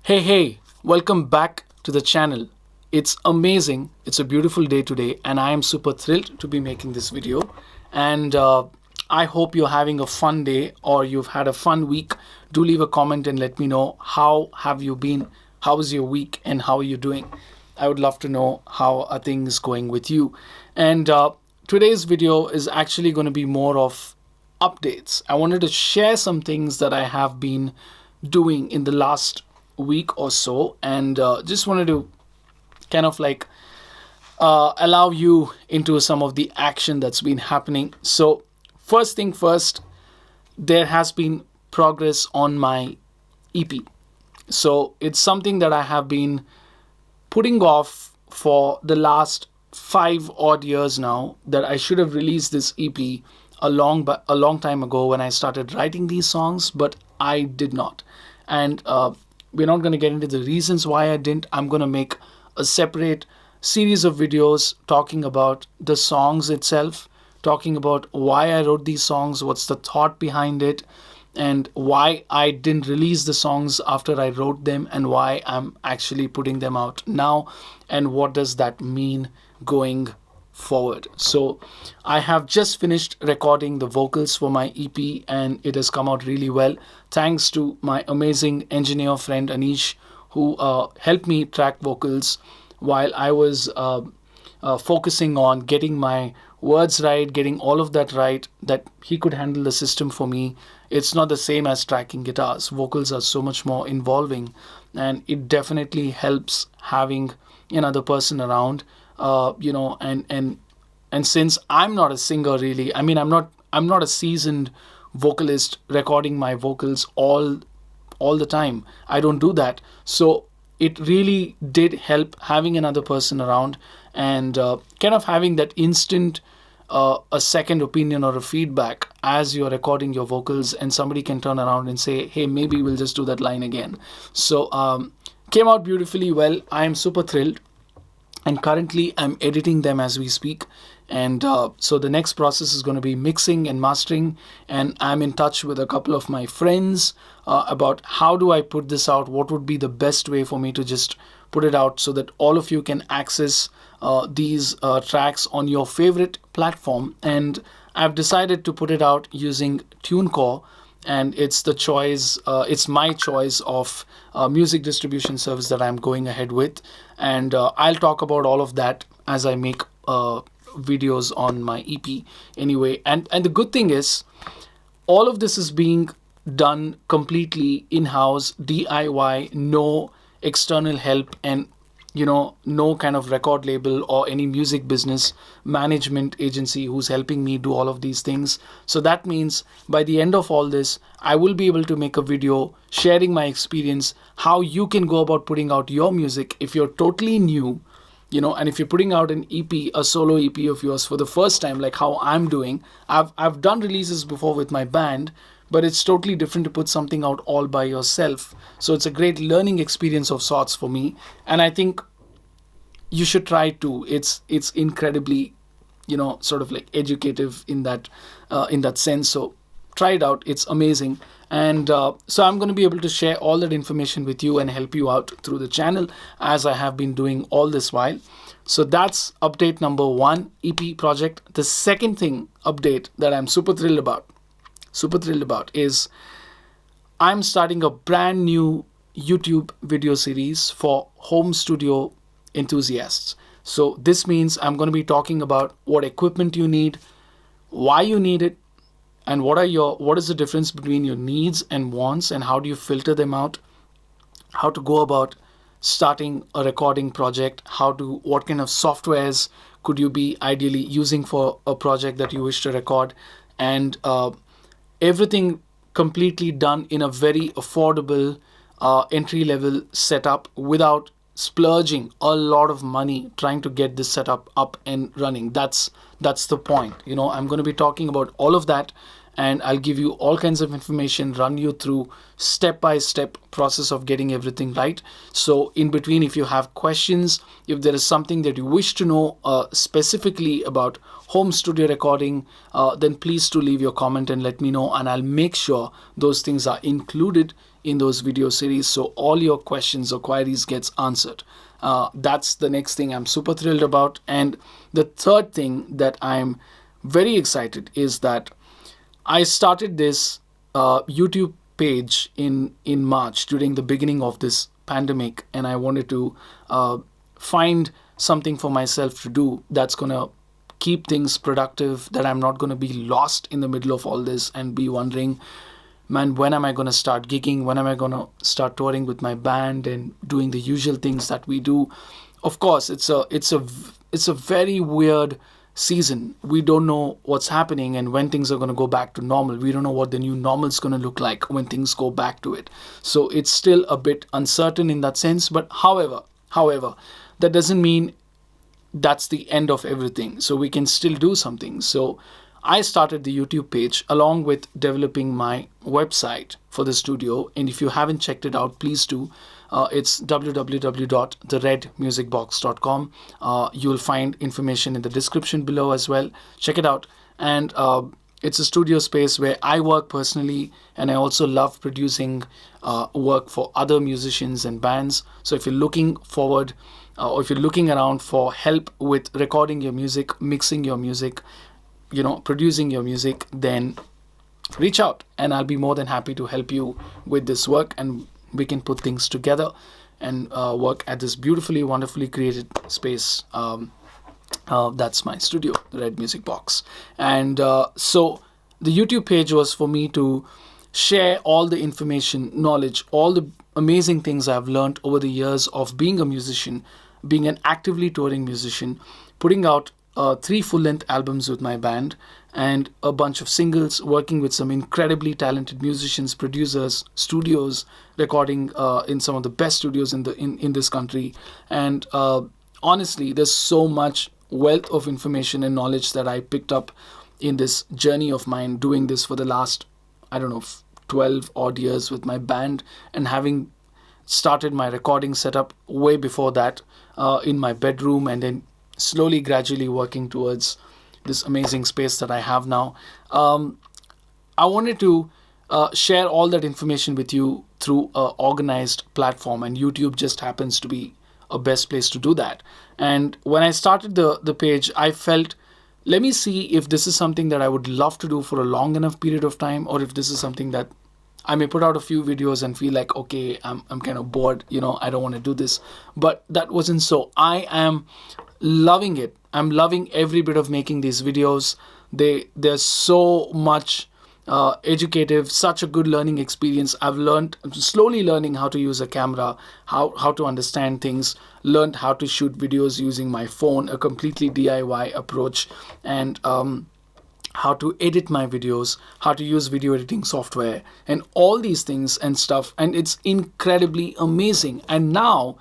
Hey, welcome back to the channel. It's amazing. It's a beautiful day today, and I am super thrilled to be making this video. And I hope you're having a fun day or you've had a fun week. Do leave a comment and let me know how have you been, how was your week, and how are you doing. I would love to know how are things going with you. And today's video is actually going to be more of updates. I wanted to share some things that I have been doing in the last week or so, and just wanted to kind of like allow you into some of the action that's been happening. So, first thing first, there has been progress on my EP. So, it's something that I have been putting off for the last 5 odd years now, that I should have released this EP a long time ago when I started writing these songs, but I did not. And we're not going to get into the reasons why I didn't. I'm going to make a separate series of videos talking about the songs itself, talking about why I wrote these songs, what's the thought behind it, and why I didn't release the songs after I wrote them, and why I'm actually putting them out now, and what does that mean going forward. So I have just finished recording the vocals for my EP, and it has come out really well, thanks to my amazing engineer friend Anish, who helped me track vocals while I was focusing on getting my words right, getting all of that right, that he could handle the system for me. It's not the same as tracking guitars. Vocals are so much more involving, and it definitely helps having another person around. And since I'm not a singer really, I mean, I'm not a seasoned vocalist recording my vocals all the time. I don't do that. So it really did help having another person around, and kind of having that instant a second opinion or a feedback as you're recording your vocals, and somebody can turn around and say, hey, maybe we'll just do that line again. So came out beautifully well. I am super thrilled, and currently I'm editing them as we speak. And so the next process is going to be mixing and mastering, and I'm in touch with a couple of my friends about how do I put this out, what would be the best way for me to just put it out so that all of you can access these tracks on your favorite platform. And I've decided to put it out using TuneCore, and it's my choice of music distribution service that I'm going ahead with. And I'll talk about all of that as I make videos on my EP anyway. And the good thing is, all of this is being done completely in-house, DIY, no external help, and no kind of record label or any music business management agency who's helping me do all of these things. So that means by the end of all this, I will be able to make a video sharing my experience, how you can go about putting out your music if you're totally new, and if you're putting out an EP, a solo EP of yours for the first time, like how I'm doing. I've done releases before with my band, but it's totally different to put something out all by yourself. So it's a great learning experience of sorts for me, and I think you should try it too. It's incredibly, sort of like educative in that sense. So try it out. It's amazing. And so I'm going to be able to share all that information with you and help you out through the channel, as I have been doing all this while. So that's update number one, EP project. The second thing, update, that I'm super thrilled about is I'm starting a brand new YouTube video series for home studio enthusiasts. So this means I'm going to be talking about what equipment you need, why you need it, and what is the difference between your needs and wants, and how do you filter them out, how to go about starting a recording project, what kind of softwares could you be ideally using for a project that you wish to record, and everything completely done in a very affordable entry level setup without splurging a lot of money trying to get this setup up and running. That's the point. I'm going to be talking about all of that, and I'll give you all kinds of information, run you through step-by-step process of getting everything right. So in between, if you have questions, if there is something that you wish to know specifically about home studio recording, then please do leave your comment and let me know, and I'll make sure those things are included in those video series, so all your questions or queries gets answered. That's the next thing I'm super thrilled about. And the third thing that I'm very excited is that I started this YouTube page in March during the beginning of this pandemic, and I wanted to find something for myself to do that's gonna keep things productive, that I'm not gonna be lost in the middle of all this and be wondering, man, when am I gonna start gigging? When am I gonna start touring with my band and doing the usual things that we do? Of course, it's a very weird season. We don't know what's happening and when things are going to go back to normal. We don't know what the new normal is going to look like when things go back to it. So it's still a bit uncertain in that sense. But however, that doesn't mean that's the end of everything. So we can still do something. So I started the YouTube page along with developing my website for the studio. And if you haven't checked it out, please do. It's www.theredmusicbox.com. You'll find information in the description below as well. Check it out. And it's a studio space where I work personally, and I also love producing work for other musicians and bands. So if you're looking forward or if you're looking around for help with recording your music, mixing your music, producing your music, then reach out and I'll be more than happy to help you with this work, and we can put things together and work at this beautifully, wonderfully created space. That's my studio, the Red Music Box. And so the YouTube page was for me to share all the information, knowledge, all the amazing things I've learned over the years of being a musician, being an actively touring musician, putting out 3 full-length albums with my band and a bunch of singles, working with some incredibly talented musicians, producers, studios, recording in some of the best studios in this country. And honestly, there's so much wealth of information and knowledge that I picked up in this journey of mine, doing this for the last, 12 odd years with my band, and having started my recording setup way before that in my bedroom, and then slowly, gradually working towards this amazing space that I have now. I wanted to share all that information with you through an organized platform, and YouTube just happens to be a best place to do that. And when I started the page, I felt, let me see if this is something that I would love to do for a long enough period of time, or if this is something that I may put out a few videos and feel like, okay, I'm kind of bored, I don't want to do this. But that wasn't so. I am loving it. I'm loving every bit of making these videos. They're so much educative, such a good learning experience. I'm slowly learning how to use a camera, how to understand things, learned how to shoot videos using my phone, a completely DIY approach, and how to edit my videos, how to use video editing software, and all these things and stuff. And it's incredibly amazing. And now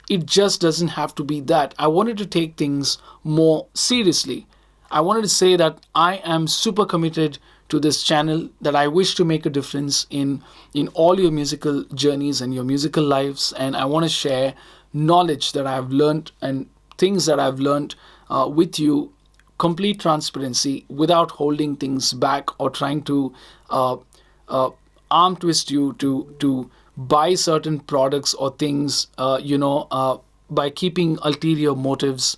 it just doesn't have to be that. I wanted to take things more seriously. I wanted to say that I am super committed to this channel, that I wish to make a difference in all your musical journeys and your musical lives. And I want to share knowledge that I've learned and things that I've learned with you, complete transparency, without holding things back or trying to arm twist you to buy certain products or things, by keeping ulterior motives.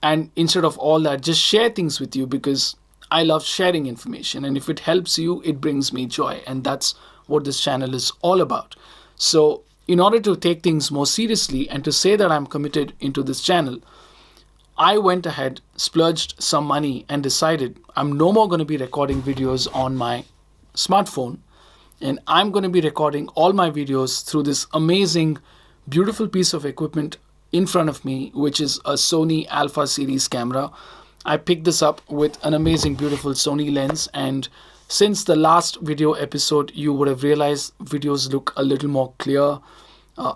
And instead of all that, just share things with you, because I love sharing information, and if it helps you, it brings me joy, and that's what this channel is all about. So in order to take things more seriously and to say that I'm committed into this channel, I went ahead, splurged some money, and decided I'm no more going to be recording videos on my smartphone, and I'm going to be recording all my videos through this amazing, beautiful piece of equipment in front of me, which is a Sony Alpha series camera. I picked this up with an amazing, beautiful Sony lens, and since the last video episode, you would have realized videos look a little more clear,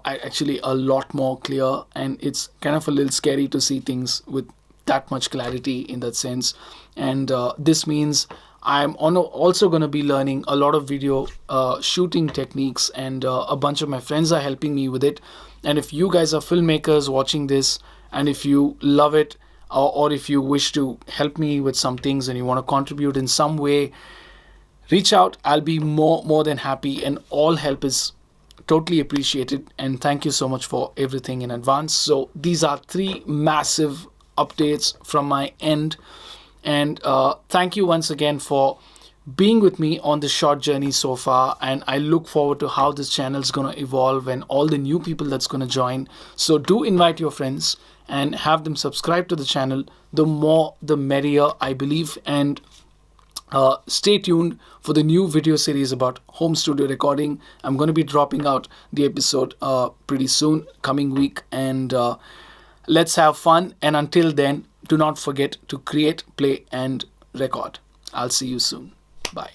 actually a lot more clear, and it's kind of a little scary to see things with that much clarity in that sense. And this means I'm also going to be learning a lot of video shooting techniques, and a bunch of my friends are helping me with it. And if you guys are filmmakers watching this, and if you love it, or if you wish to help me with some things and you want to contribute in some way, reach out. I'll be more than happy, and all help is totally appreciated. And thank you so much for everything in advance. So these are three massive updates from my end, and thank you once again for being with me on this short journey so far. And I look forward to how this channel is going to evolve and all the new people that's going to join. So do invite your friends and have them subscribe to the channel. The more the merrier, I believe. And stay tuned for the new video series about home studio recording. I'm going to be dropping out the episode pretty soon, coming week. And let's have fun. And until then, do not forget to create, play, and record. I'll see you soon. Bye.